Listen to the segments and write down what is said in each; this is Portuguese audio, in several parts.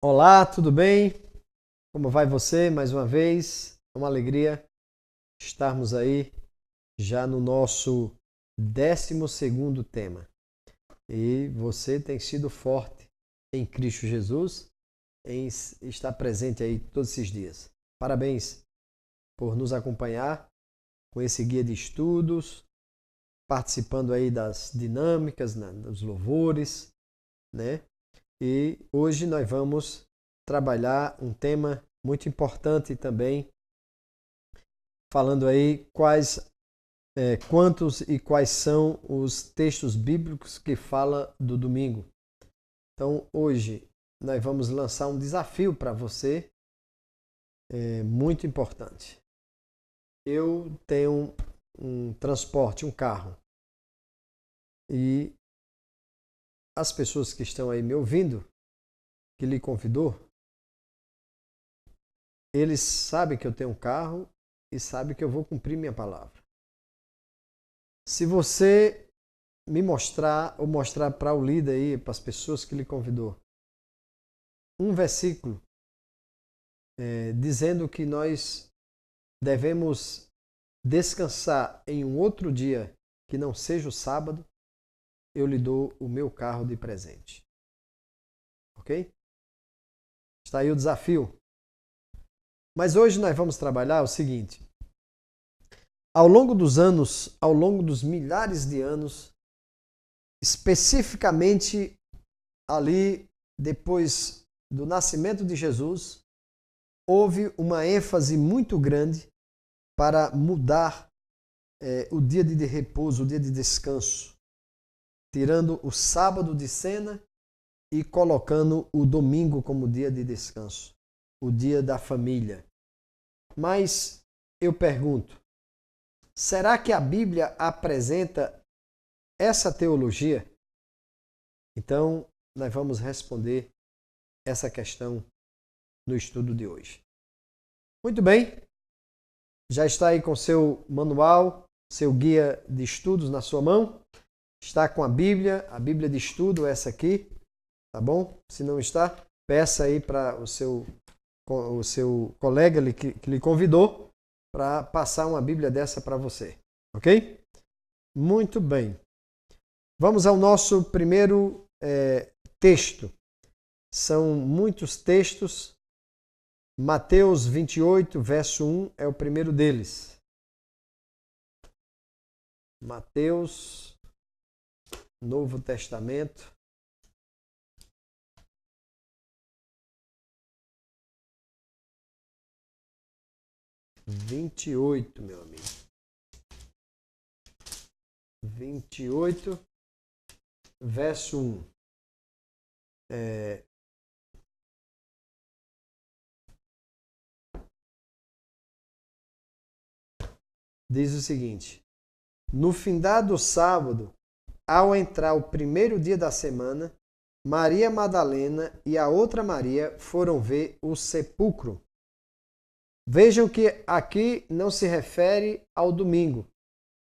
Olá, tudo bem? Como vai você mais uma vez? É uma alegria estarmos aí já no nosso 12º tema. E você tem sido forte em Cristo Jesus, em estar presente aí todos esses dias. Parabéns por nos acompanhar com esse guia de estudos, participando aí das dinâmicas, dos louvores, né? E hoje nós vamos trabalhar um tema muito importante também, falando aí quantos e quais são os textos bíblicos que fala do domingo. Então hoje nós vamos lançar um desafio para você, muito importante. Eu tenho um transporte, um carro, e as pessoas que estão aí me ouvindo, que lhe convidou, eles sabem que eu tenho um carro e sabem que eu vou cumprir minha palavra. Se você me mostrar ou mostrar para o líder aí, para as pessoas que lhe convidou, um versículo dizendo que nós devemos descansar em um outro dia que não seja o sábado, eu lhe dou o meu carro de presente. Ok? Está aí o desafio. Mas hoje nós vamos trabalhar o seguinte. Ao longo dos anos, ao longo dos milhares de anos, especificamente ali depois do nascimento de Jesus, houve uma ênfase muito grande para mudar o dia de repouso, o dia de descanso, tirando o sábado de cena e colocando o domingo como dia de descanso, o dia da família. Mas eu pergunto, será que a Bíblia apresenta essa teologia? Então, nós vamos responder essa questão no estudo de hoje. Muito bem, já está aí com seu manual, seu guia de estudos na sua mão, está com a Bíblia de estudo, essa aqui, tá bom? Se não está, peça aí para o seu colega que lhe convidou para passar uma Bíblia dessa para você, ok? Muito bem. Vamos ao nosso primeiro texto. São muitos textos. Mateus 28, verso 1 é o primeiro deles. Mateus, Novo Testamento. Meu amigo. 28, verso 1. Diz o seguinte: no findado sábado, ao entrar o primeiro dia da semana, Maria Madalena e a outra Maria foram ver o sepulcro. Vejam que aqui não se refere ao domingo,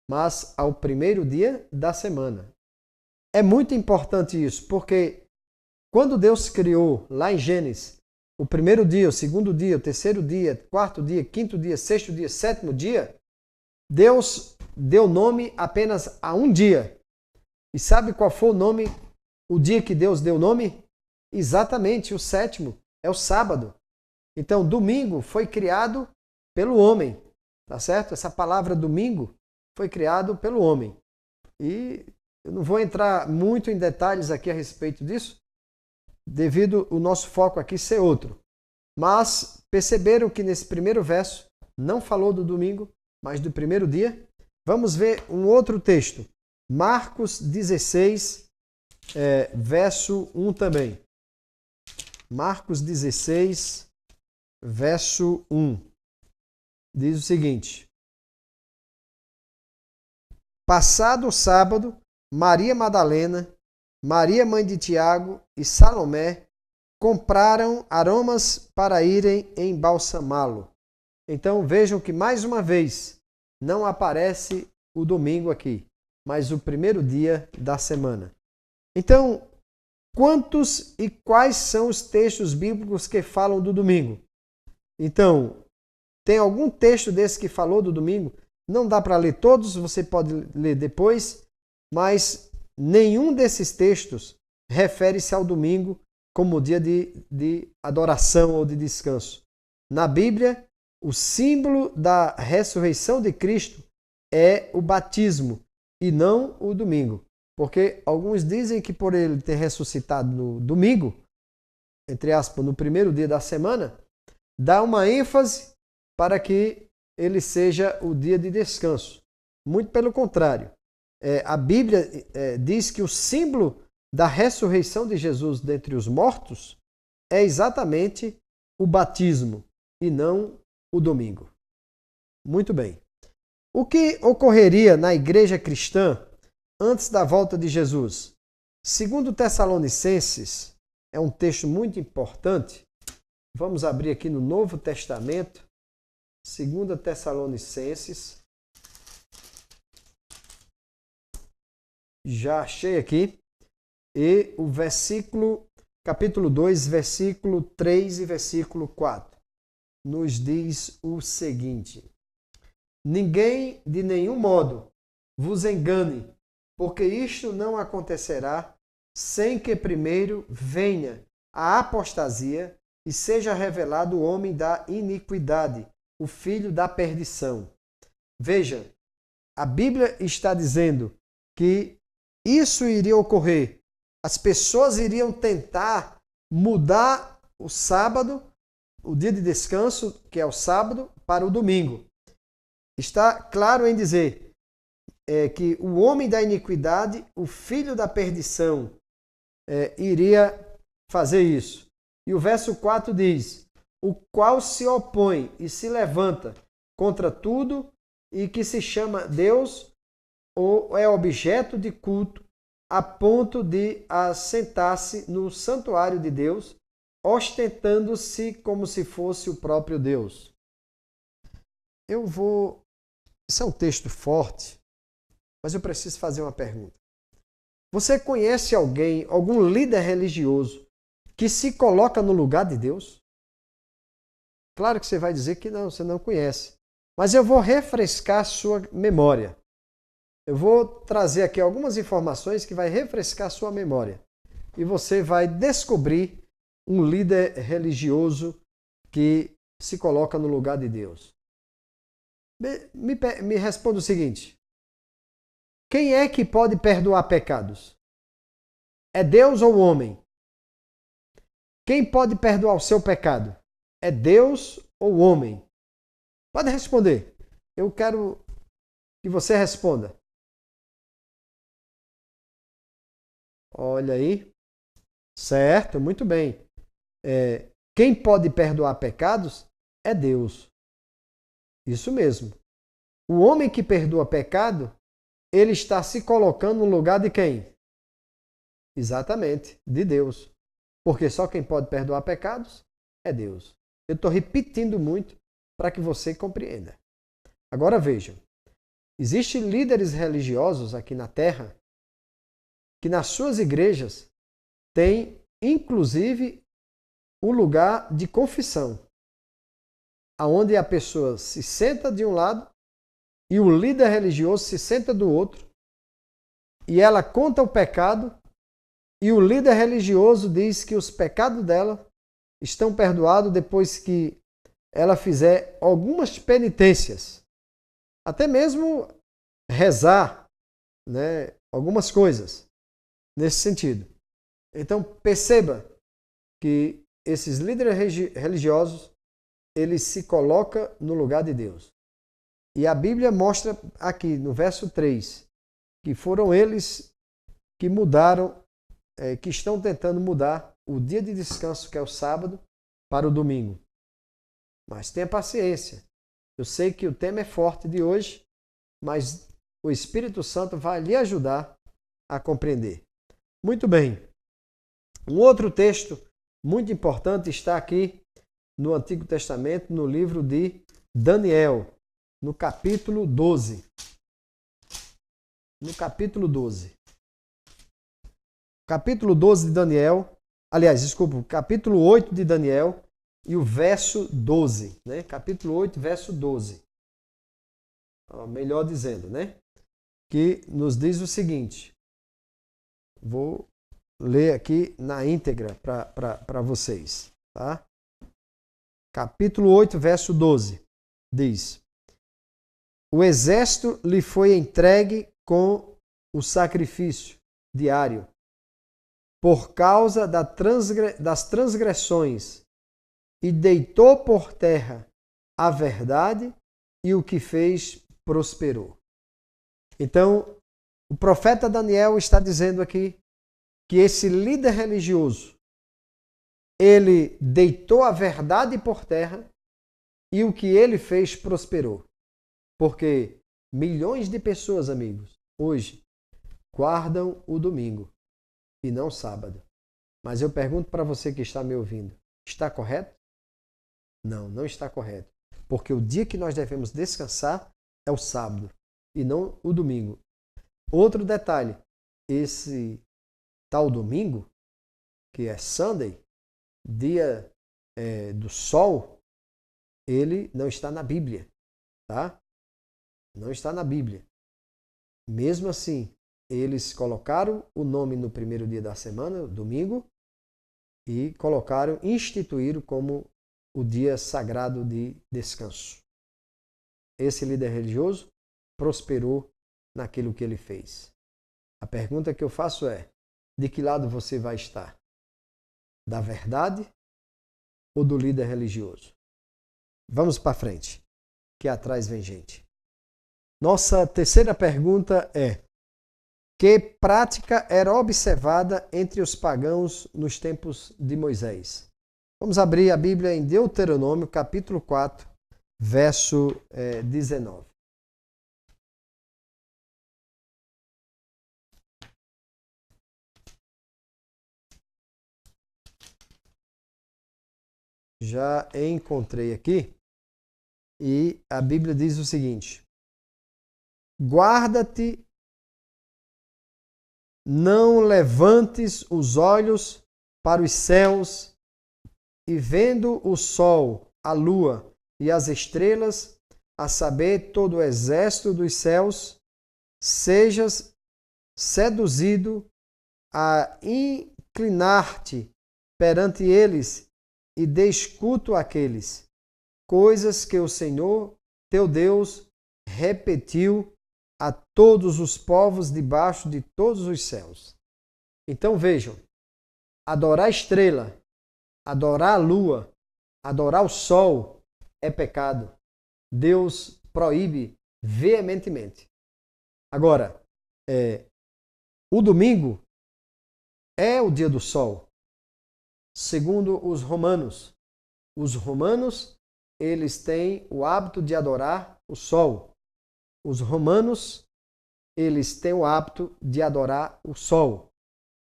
mas ao primeiro dia da semana. É muito importante isso, porque quando Deus criou lá em Gênesis, o primeiro dia, o segundo dia, o terceiro dia, quarto dia, quinto dia, sexto dia, sétimo dia, Deus deu nome apenas a um dia. E sabe qual foi o nome, o dia que Deus deu nome? Exatamente, o sétimo, é o sábado. Então, domingo foi criado pelo homem, tá certo? Essa palavra domingo foi criado pelo homem. E eu não vou entrar muito em detalhes aqui a respeito disso, devido o nosso foco aqui ser outro. Mas perceberam que nesse primeiro verso não falou do domingo, mas do primeiro dia. Vamos ver um outro texto. Marcos 16, verso 1 também. Marcos 16, verso 1. Diz o seguinte: passado o sábado, Maria Madalena, Maria mãe de Tiago e Salomé compraram aromas para irem embalsamá-lo. Então vejam que mais uma vez não aparece o domingo aqui, mas o primeiro dia da semana. Então, quantos e quais são os textos bíblicos que falam do domingo? Então, tem algum texto desse que falou do domingo? Não dá para ler todos, você pode ler depois, mas nenhum desses textos refere-se ao domingo como dia de adoração ou de descanso. Na Bíblia, o símbolo da ressurreição de Cristo é o batismo e não o domingo. Porque alguns dizem que por ele ter ressuscitado no domingo, entre aspas, no primeiro dia da semana, dá uma ênfase para que ele seja o dia de descanso. Muito pelo contrário. A Bíblia diz que o símbolo da ressurreição de Jesus dentre os mortos é exatamente o batismo e não o domingo. Muito bem. O que ocorreria na igreja cristã antes da volta de Jesus? Segundo Tessalonicenses, é um texto muito importante. Vamos abrir aqui no Novo Testamento, 2 Tessalonicenses. Já achei aqui. E o capítulo 2, versículo 3 e versículo 4, nos diz o seguinte: ninguém de nenhum modo vos engane, porque isto não acontecerá sem que primeiro venha a apostasia e seja revelado o homem da iniquidade, o filho da perdição. Veja, a Bíblia está dizendo que isso iria ocorrer. As pessoas iriam tentar mudar o sábado, o dia de descanso, que é o sábado, para o domingo. Está claro em dizer que o homem da iniquidade, o filho da perdição, iria fazer isso. E o verso 4 diz: o qual se opõe e se levanta contra tudo e que se chama Deus ou é objeto de culto, a ponto de assentar-se no santuário de Deus, ostentando-se como se fosse o próprio Deus. Isso é um texto forte, mas eu preciso fazer uma pergunta. Você conhece alguém, algum líder religioso, que se coloca no lugar de Deus? Claro que você vai dizer que não, você não conhece. Mas eu vou refrescar a sua memória. Eu vou trazer aqui algumas informações que vai refrescar a sua memória. E você vai descobrir um líder religioso que se coloca no lugar de Deus. Me responda o seguinte: quem é que pode perdoar pecados? É Deus ou o homem? Quem pode perdoar o seu pecado? É Deus ou o homem? Pode responder. Eu quero que você responda. Olha aí. Certo, muito bem. Quem pode perdoar pecados é Deus. Isso mesmo. O homem que perdoa pecado, ele está se colocando no lugar de quem? Exatamente, de Deus. Porque só quem pode perdoar pecados é Deus. Eu estou repetindo muito para que você compreenda. Agora vejam. Existem líderes religiosos aqui na Terra que nas suas igrejas têm, inclusive, o lugar de confissão, aonde a pessoa se senta de um lado e o líder religioso se senta do outro e ela conta o pecado e o líder religioso diz que os pecados dela estão perdoados depois que ela fizer algumas penitências, até mesmo rezar, algumas coisas nesse sentido. Então perceba que esses líderes religiosos, eles se colocam no lugar de Deus. E a Bíblia mostra aqui no verso 3 que foram eles que mudaram, que estão tentando mudar o dia de descanso, que é o sábado, para o domingo. Mas tenha paciência. Eu sei que o tema é forte de hoje, mas o Espírito Santo vai lhe ajudar a compreender. Muito bem. Um outro texto muito importante está aqui no Antigo Testamento, no livro de Daniel, no capítulo 12. No capítulo 12. capítulo 12 de Daniel, aliás, desculpa, capítulo 8 de Daniel e o verso 12, né? Capítulo 8, verso 12. Melhor dizendo, né? Que nos diz o seguinte. Vou ler aqui na íntegra para vocês, tá? Capítulo 8, verso 12. Diz: o exército lhe foi entregue com o sacrifício diário, por causa das transgressões, e deitou por terra a verdade, e o que fez prosperou. Então, o profeta Daniel está dizendo aqui que esse líder religioso, ele deitou a verdade por terra e o que ele fez prosperou. Porque milhões de pessoas, amigos, hoje guardam o domingo e não sábado. Mas eu pergunto para você que está me ouvindo, está correto? Não, não está correto. Porque o dia que nós devemos descansar é o sábado e não o domingo. Outro detalhe, esse tal domingo, que é Sunday, dia do sol, ele não está na Bíblia, tá? Não está na Bíblia. Mesmo assim, eles colocaram o nome no primeiro dia da semana, domingo, e instituíram como o dia sagrado de descanso. Esse líder religioso prosperou naquilo que ele fez. A pergunta que eu faço é: de que lado você vai estar? Da verdade ou do líder religioso? Vamos para frente, que atrás vem gente. Nossa terceira pergunta é: que prática era observada entre os pagãos nos tempos de Moisés? Vamos abrir a Bíblia em Deuteronômio, capítulo 4, verso 19. Já encontrei aqui e a Bíblia diz o seguinte: guarda-te, não levantes os olhos para os céus e vendo o sol, a lua e as estrelas, a saber, todo o exército dos céus, sejas seduzido a inclinar-te perante eles e des culto àqueles, coisas que o Senhor, teu Deus, repetiu a todos os povos debaixo de todos os céus. Então vejam, adorar a estrela, adorar a lua, adorar o sol é pecado. Deus proíbe veementemente. Agora, o domingo é o dia do sol. Segundo os romanos, eles têm o hábito de adorar o sol. Os romanos, eles têm o hábito de adorar o sol.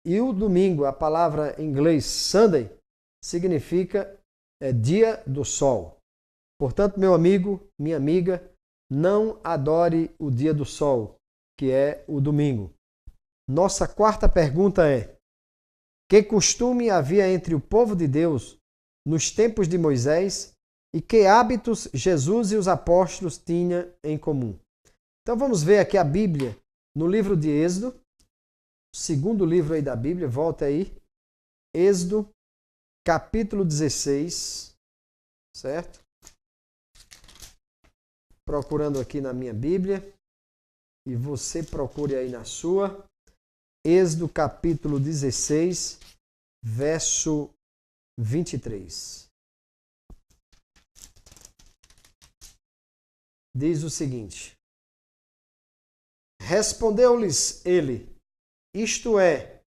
E o domingo, a palavra em inglês Sunday, significa dia do sol. Portanto, meu amigo, minha amiga, não adore o dia do sol, que é o domingo. Nossa quarta pergunta é: que costume havia entre o povo de Deus nos tempos de Moisés e que hábitos Jesus e os apóstolos tinham em comum? Então vamos ver aqui a Bíblia no livro de Êxodo, segundo livro aí da Bíblia, volta aí, Êxodo, capítulo 16, certo? Procurando aqui na minha Bíblia, e você procure aí na sua, Êxodo, capítulo 16, verso 23. Diz o seguinte: respondeu-lhes ele, isto é,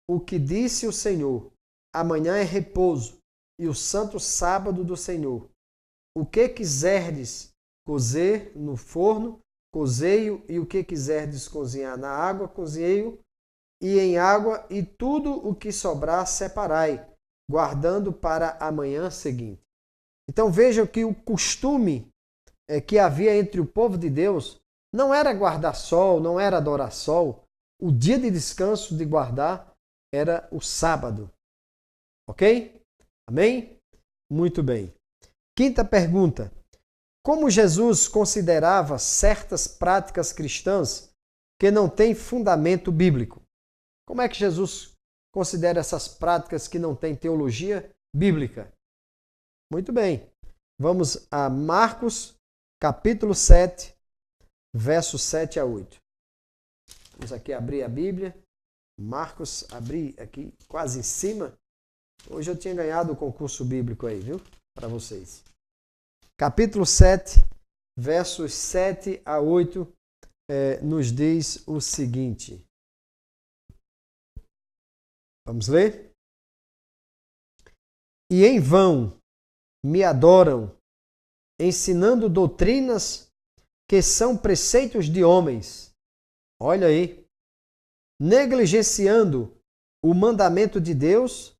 o que disse o Senhor, amanhã é repouso, e o santo sábado do Senhor. O que quiserdes cozer no forno, cozei-o, e o que quiserdes cozinhar na água, cozinhei-o, e em água, e tudo o que sobrar separai, guardando para a manhã seguinte. Então vejam que o costume que havia entre o povo de Deus não era guardar sol, não era adorar sol. O dia de descanso de guardar era o sábado. Ok? Amém? Muito bem. Quinta pergunta. Como Jesus considerava certas práticas cristãs que não têm fundamento bíblico? Como é que Jesus considera essas práticas que não têm teologia bíblica? Muito bem. Vamos a Marcos, capítulo 7, versos 7 a 8. Vamos aqui abrir a Bíblia. Marcos, abri aqui quase em cima. Hoje eu tinha ganhado o concurso bíblico aí, viu? Para vocês. Capítulo 7, versos 7 a 8, nos diz o seguinte. Vamos ler? E em vão me adoram, ensinando doutrinas que são preceitos de homens. Olha aí. Negligenciando o mandamento de Deus,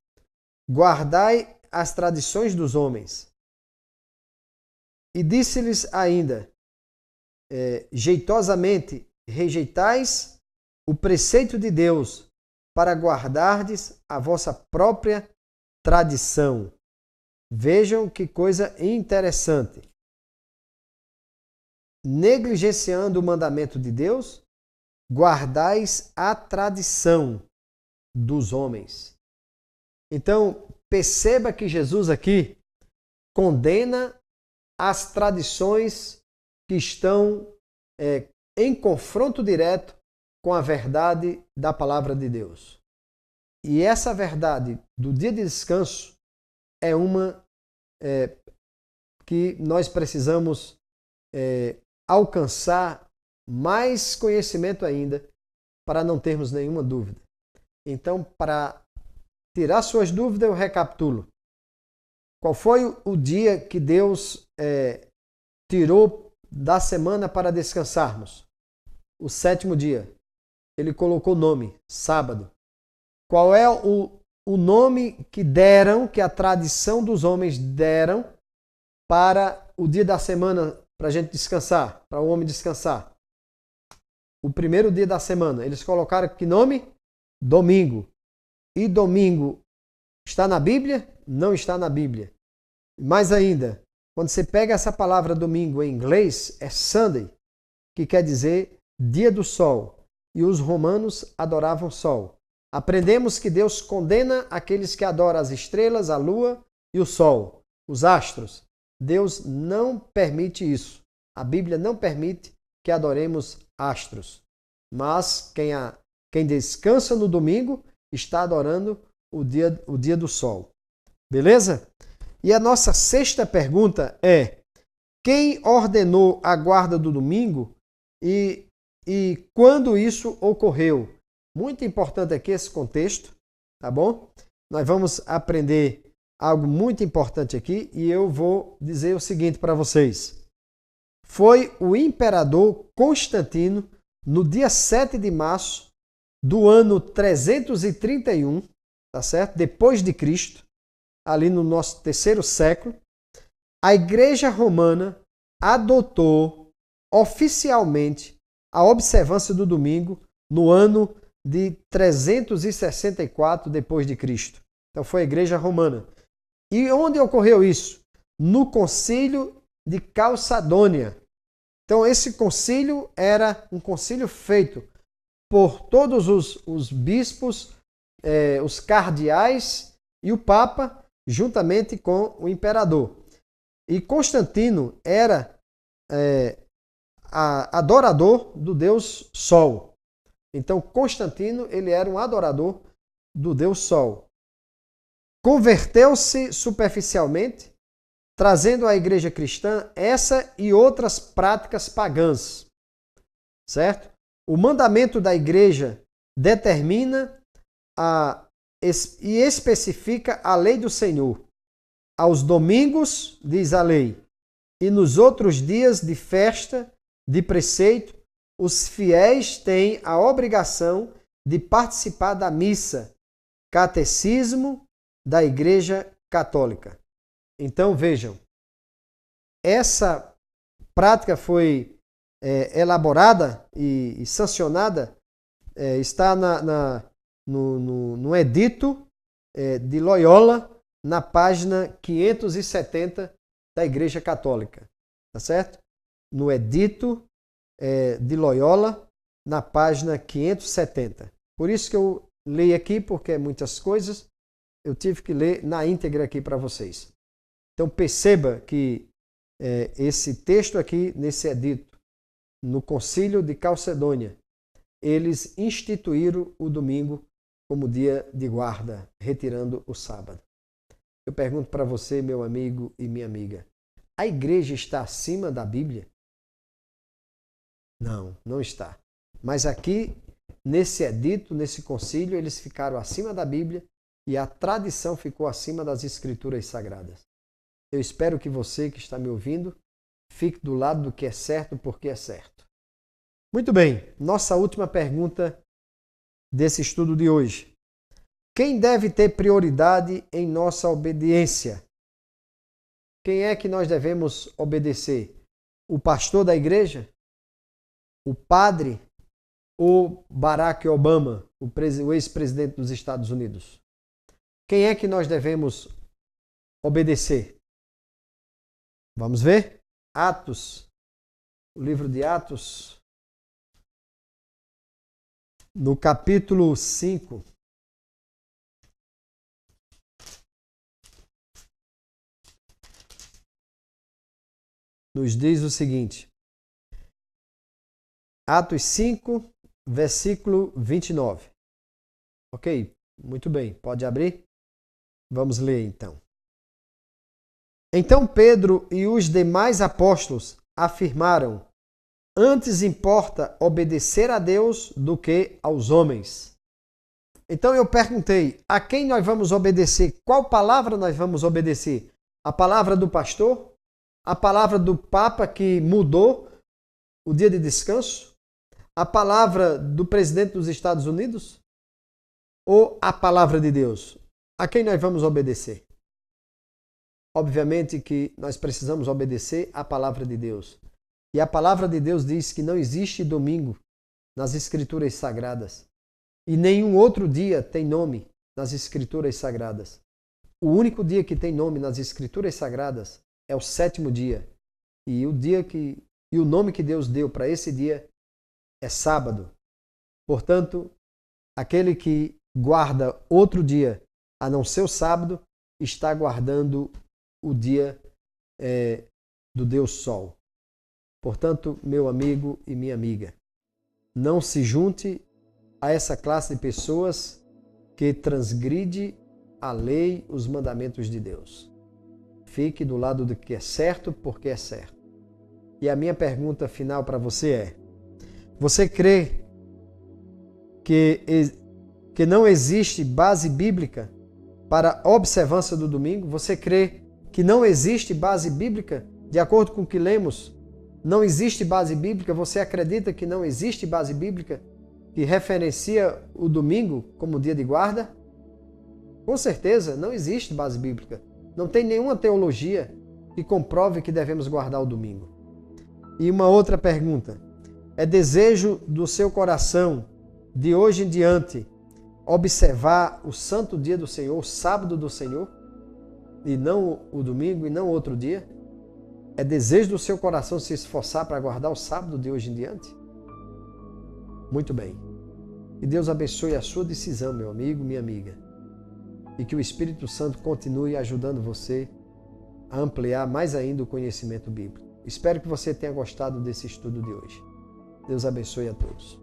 guardai as tradições dos homens. E disse-lhes ainda, jeitosamente rejeitais o preceito de Deus para guardardes a vossa própria tradição. Vejam que coisa interessante. Negligenciando o mandamento de Deus, guardais a tradição dos homens. Então, perceba que Jesus aqui condena as tradições que estão em confronto direto com a verdade da palavra de Deus. E essa verdade do dia de descanso é uma que nós precisamos alcançar mais conhecimento ainda para não termos nenhuma dúvida. Então, para tirar suas dúvidas, eu recapitulo. Qual foi o dia que Deus tirou da semana para descansarmos? O sétimo dia. Ele colocou o nome, sábado. Qual é o nome que deram, que a tradição dos homens deram para o dia da semana, para a gente descansar, para o homem descansar? O primeiro dia da semana. Eles colocaram que nome? Domingo. E domingo está na Bíblia? Não está na Bíblia. Mais ainda, quando você pega essa palavra domingo em inglês, é Sunday, que quer dizer dia do sol. E os romanos adoravam o sol. Aprendemos que Deus condena aqueles que adoram as estrelas, a lua e o sol, os astros. Deus não permite isso. A Bíblia não permite que adoremos astros. Mas quem descansa no domingo está adorando o dia do sol. Beleza? E a nossa sexta pergunta é: quem ordenou a guarda do domingo e quando isso ocorreu? Muito importante aqui esse contexto, tá bom? Nós vamos aprender algo muito importante aqui e eu vou dizer o seguinte para vocês. Foi o imperador Constantino, no dia 7 de março do ano 331, tá certo? Depois de Cristo, ali no nosso terceiro século, a Igreja Romana adotou oficialmente a observância do domingo no ano de 364 depois de Cristo. Então foi a Igreja Romana. E onde ocorreu isso? No Concílio de Calcedônia. Então esse concílio era um concílio feito por todos os bispos, os cardeais e o Papa, juntamente com o imperador. E Constantino era adorador do Deus Sol. Então Constantino ele era um adorador do Deus Sol. Converteu-se superficialmente, trazendo à igreja cristã essa e outras práticas pagãs. Certo? O mandamento da igreja determina e especifica a lei do Senhor. Aos domingos, diz a lei, e nos outros dias de festa, de preceito, os fiéis têm a obrigação de participar da missa, catecismo da Igreja Católica. Então, vejam, essa prática foi elaborada e sancionada, está no edito de Loyola, na página 570 da Igreja Católica. Tá certo? No edito de Loyola, na página 570. Por isso que eu leio aqui, porque muitas coisas eu tive que ler na íntegra aqui para vocês. Então perceba que esse texto aqui, nesse edito, no Concílio de Calcedônia, eles instituíram o domingo como dia de guarda, retirando o sábado. Eu pergunto para você, meu amigo e minha amiga, a igreja está acima da Bíblia? Não, não está. Mas aqui, nesse edito, nesse concílio, eles ficaram acima da Bíblia e a tradição ficou acima das Escrituras Sagradas. Eu espero que você que está me ouvindo fique do lado do que é certo, porque é certo. Muito bem, nossa última pergunta desse estudo de hoje. Quem deve ter prioridade em nossa obediência? Quem é que nós devemos obedecer? O pastor da igreja? O padre? Ou Barack Obama, o ex-presidente dos Estados Unidos? Quem é que nós devemos obedecer? Vamos ver? Atos, o livro de Atos, no capítulo 5. Nos diz o seguinte. Atos 5, versículo 29. Ok? Muito bem. Pode abrir? Vamos ler então. Então Pedro e os demais apóstolos afirmaram: antes importa obedecer a Deus do que aos homens. Então eu perguntei, a quem nós vamos obedecer? Qual palavra nós vamos obedecer? A palavra do pastor? A palavra do Papa que mudou o dia de descanso? A palavra do presidente dos Estados Unidos? Ou a palavra de Deus? A quem nós vamos obedecer? Obviamente que nós precisamos obedecer à palavra de Deus. E a palavra de Deus diz que não existe domingo nas Escrituras Sagradas. E nenhum outro dia tem nome nas Escrituras Sagradas. O único dia que tem nome nas Escrituras Sagradas é o sétimo dia. E o nome que Deus deu para esse dia é sábado. Portanto, aquele que guarda outro dia a não ser o sábado está guardando o dia do Deus Sol. Portanto, meu amigo e minha amiga, não se junte a essa classe de pessoas que transgride a lei, os mandamentos de Deus. Fique do lado do que é certo, porque é certo. E a minha pergunta final para você é: você crê que não existe base bíblica para a observância do domingo? Você crê que não existe base bíblica? De acordo com o que lemos, não existe base bíblica? Você acredita que não existe base bíblica que referencia o domingo como dia de guarda? Com certeza, não existe base bíblica. Não tem nenhuma teologia que comprove que devemos guardar o domingo. E uma outra pergunta. É desejo do seu coração, de hoje em diante, observar o santo dia do Senhor, o sábado do Senhor, e não o domingo, e não outro dia? É desejo do seu coração se esforçar para guardar o sábado de hoje em diante? Muito bem. Que Deus abençoe a sua decisão, meu amigo, minha amiga. E que o Espírito Santo continue ajudando você a ampliar mais ainda o conhecimento bíblico. Espero que você tenha gostado desse estudo de hoje. Deus abençoe a todos.